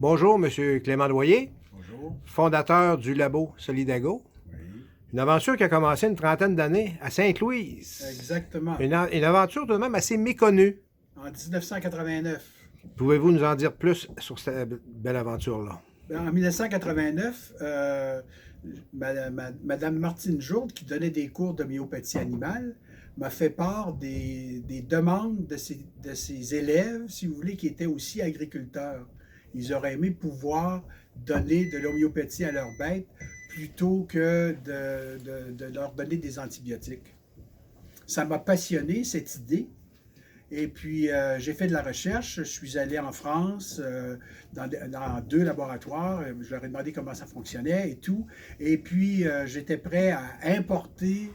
Bonjour, M. Clément Loyer, Bonjour. fondateur du labo Solidago. Oui. Une aventure qui a commencé une trentaine d'années à Sainte-Louise. Exactement. Une aventure tout de même assez méconnue. En 1989. Pouvez-vous nous en dire plus sur cette belle aventure-là? En 1989, Madame Martine Jourde, qui donnait des cours d'homéopathie animale, m'a fait part des demandes de ses élèves, si vous voulez, qui étaient aussi agriculteurs. Ils auraient aimé pouvoir donner de l'homéopathie à leurs bêtes plutôt que de leur donner des antibiotiques. Ça m'a passionné, cette idée. Et puis, j'ai fait de la recherche. Je suis allé en France, dans 2 laboratoires. Je leur ai demandé comment ça fonctionnait et tout. Et puis, j'étais prêt à importer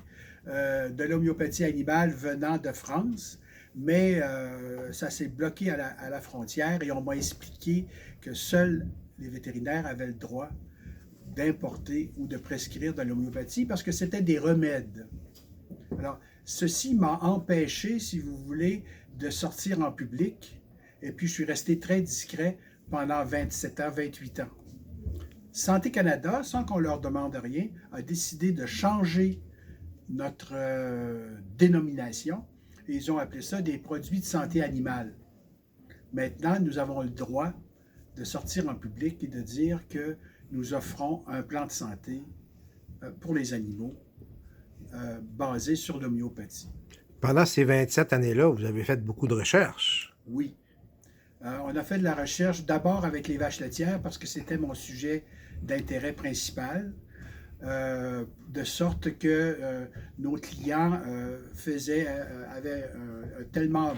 de l'homéopathie animale venant de France. Mais ça s'est bloqué à la frontière et on m'a expliqué que seuls les vétérinaires avaient le droit d'importer ou de prescrire de l'homéopathie parce que c'était des remèdes. Alors, ceci m'a empêché, si vous voulez, de sortir en public. Et puis, je suis resté très discret pendant 27 ans, 28 ans. Santé Canada, sans qu'on leur demande rien, a décidé de changer notre dénomination. Et ils ont appelé ça des produits de santé animale. Maintenant, nous avons le droit de sortir en public et de dire que nous offrons un plan de santé pour les animaux basé sur l'homéopathie. Pendant ces 27 années-là, vous avez fait beaucoup de recherches. Oui. On a fait de la recherche d'abord avec les vaches laitières parce que c'était mon sujet d'intérêt principal, de sorte que nos clients avaient un tellement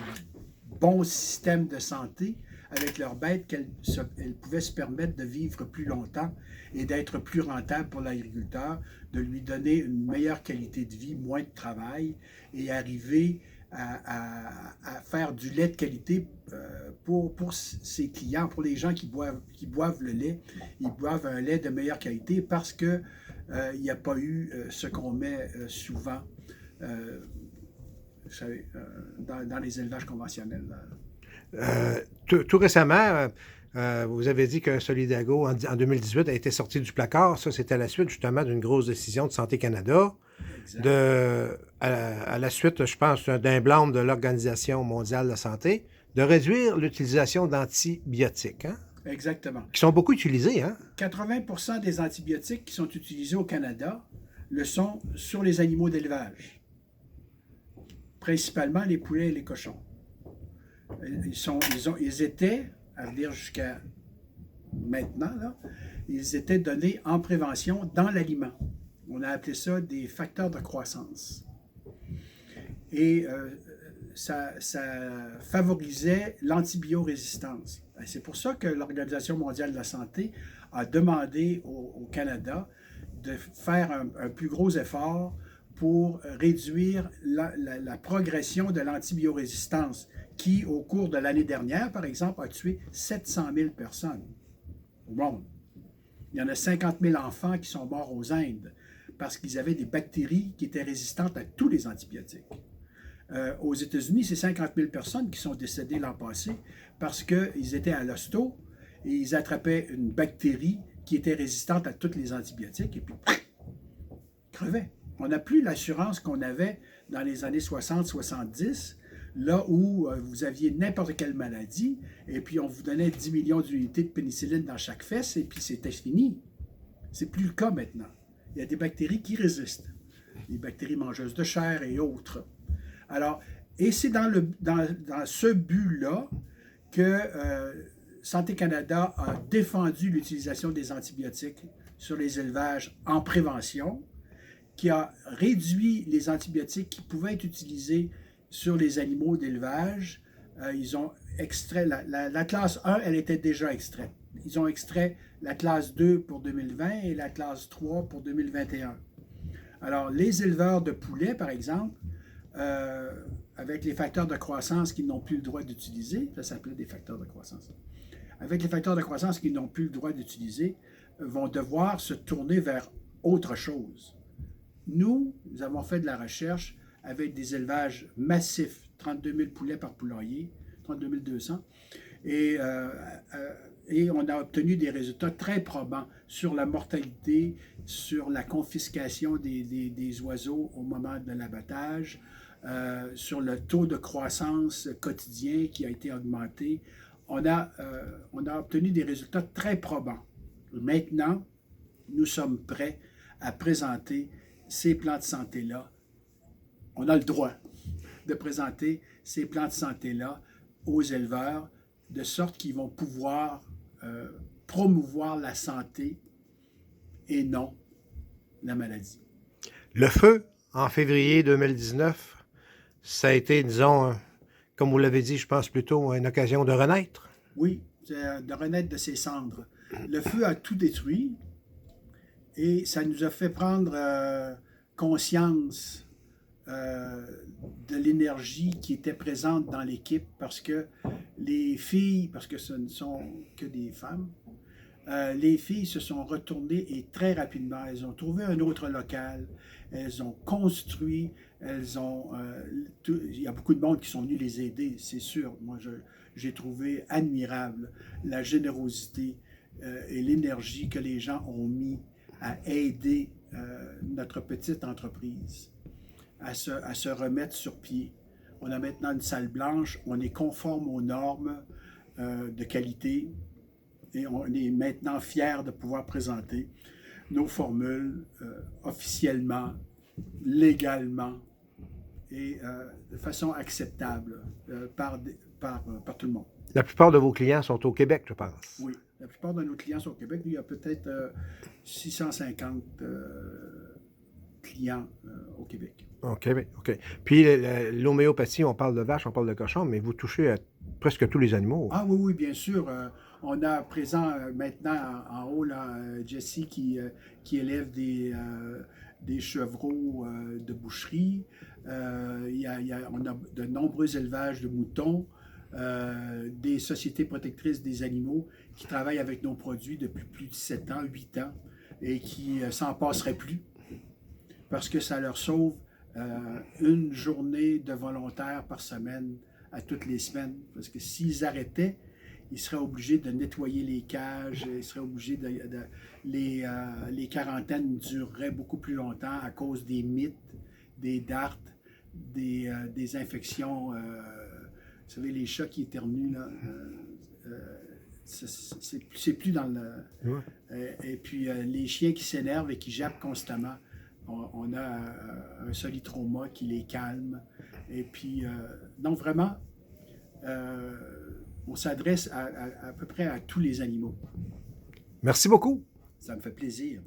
bon système de santé avec leurs bêtes qu'elles pouvaient se permettre de vivre plus longtemps et d'être plus rentables pour l'agriculteur, de lui donner une meilleure qualité de vie, moins de travail et arriver à faire du lait de qualité pour ses clients, pour les gens qui boivent le lait. Ils boivent un lait de meilleure qualité parce que il n'y a pas eu ce qu'on met souvent dans les élevages conventionnels. Tout récemment, vous avez dit que Solidago, en 2018, a été sorti du placard. Ça, c'était à la suite, justement, d'une grosse décision de Santé Canada. À la suite, je pense, d'un blâme de l'Organisation mondiale de la santé, de réduire l'utilisation d'antibiotiques, hein? Exactement. Qui sont beaucoup utilisés, hein? 80% des antibiotiques qui sont utilisés au Canada le sont sur les animaux d'élevage, principalement les poulets et les cochons. Ils étaient, à dire jusqu'à maintenant, là, ils étaient donnés en prévention dans l'aliment. On a appelé ça des facteurs de croissance. Et ça favorisait l'antibiorésistance. C'est pour ça que l'Organisation mondiale de la santé a demandé au Canada de faire un plus gros effort pour réduire la progression de l'antibiorésistance qui, au cours de l'année dernière, par exemple, a tué 700 000 personnes au monde. Il y en a 50 000 enfants qui sont morts aux Indes parce qu'ils avaient des bactéries qui étaient résistantes à tous les antibiotiques. Aux États-Unis, c'est 50 000 personnes qui sont décédées l'an passé parce qu'ils étaient à l'hosto et ils attrapaient une bactérie qui était résistante à tous les antibiotiques et puis crevaient. On n'a plus l'assurance qu'on avait dans les années 60-70, là où vous aviez n'importe quelle maladie et puis on vous donnait 10 millions d'unités de pénicilline dans chaque fesse et puis c'était fini. C'est plus le cas maintenant. Il y a des bactéries qui résistent, les bactéries mangeuses de chair et autres. Alors, et c'est dans ce but-là que Santé Canada a défendu l'utilisation des antibiotiques sur les élevages en prévention, qui a réduit les antibiotiques qui pouvaient être utilisés sur les animaux d'élevage. Ils ont extrait, la classe 1, elle était déjà extraite. Ils ont extrait la classe 2 pour 2020 et la classe 3 pour 2021. Alors, les éleveurs de poulets, par exemple, avec les facteurs de croissance qu'ils n'ont plus le droit d'utiliser, ça s'appelait des facteurs de croissance, avec les facteurs de croissance qu'ils n'ont plus le droit d'utiliser, vont devoir se tourner vers autre chose. Nous avons fait de la recherche avec des élevages massifs, 32 000 poulets par poulailler, 32 200, et Et on a obtenu des résultats très probants sur la mortalité, sur la confiscation des oiseaux au moment de l'abattage, sur le taux de croissance quotidien qui a été augmenté. On a obtenu des résultats très probants. Maintenant, nous sommes prêts à présenter ces plans de santé-là. On a le droit de présenter ces plans de santé-là aux éleveurs, de sorte qu'ils vont pouvoir promouvoir la santé et non la maladie. Le feu, en février 2019, ça a été, disons, comme vous l'avez dit, je pense plutôt une occasion de renaître. Oui, de renaître de ses cendres. Le feu a tout détruit et ça nous a fait prendre conscience de l'énergie qui était présente dans l'équipe parce que les filles, parce que ce ne sont que des femmes, les filles se sont retournées et très rapidement, elles ont trouvé un autre local, elles ont construit, il y a beaucoup de monde qui sont venus les aider, c'est sûr. Moi, j'ai trouvé admirable la générosité et l'énergie que les gens ont mis à aider notre petite entreprise à se remettre sur pied. On a maintenant une salle blanche, on est conforme aux normes de qualité et on est maintenant fiers de pouvoir présenter nos formules officiellement, légalement et de façon acceptable par tout le monde. La plupart de vos clients sont au Québec, je pense. Oui, la plupart de nos clients sont au Québec. Il y a peut-être 650 clients au Québec. OK, OK. Puis l'homéopathie, on parle de vache, on parle de cochon, mais vous touchez à presque tous les animaux. Ah oui, oui, bien sûr. On a présent maintenant en haut là, Jessie qui élève des chevreaux de boucherie. On a de nombreux élevages de moutons, des sociétés protectrices des animaux qui travaillent avec nos produits depuis plus de 7 ans, 8 ans et qui s'en passeraient plus parce que ça leur sauve une journée de volontaire par semaine à toutes les semaines. Parce que s'ils arrêtaient, ils seraient obligés de nettoyer les cages, ils seraient obligés les quarantaines dureraient beaucoup plus longtemps à cause des mites, des dards, des infections. Vous savez, les chats qui éternuent, là, c'est plus dans le... Ouais. Et puis, les chiens qui s'énervent et qui jappent constamment. On a un solitrauma qui les calme. Et puis, donc vraiment, on s'adresse à peu près à tous les animaux. Merci beaucoup. Ça me fait plaisir.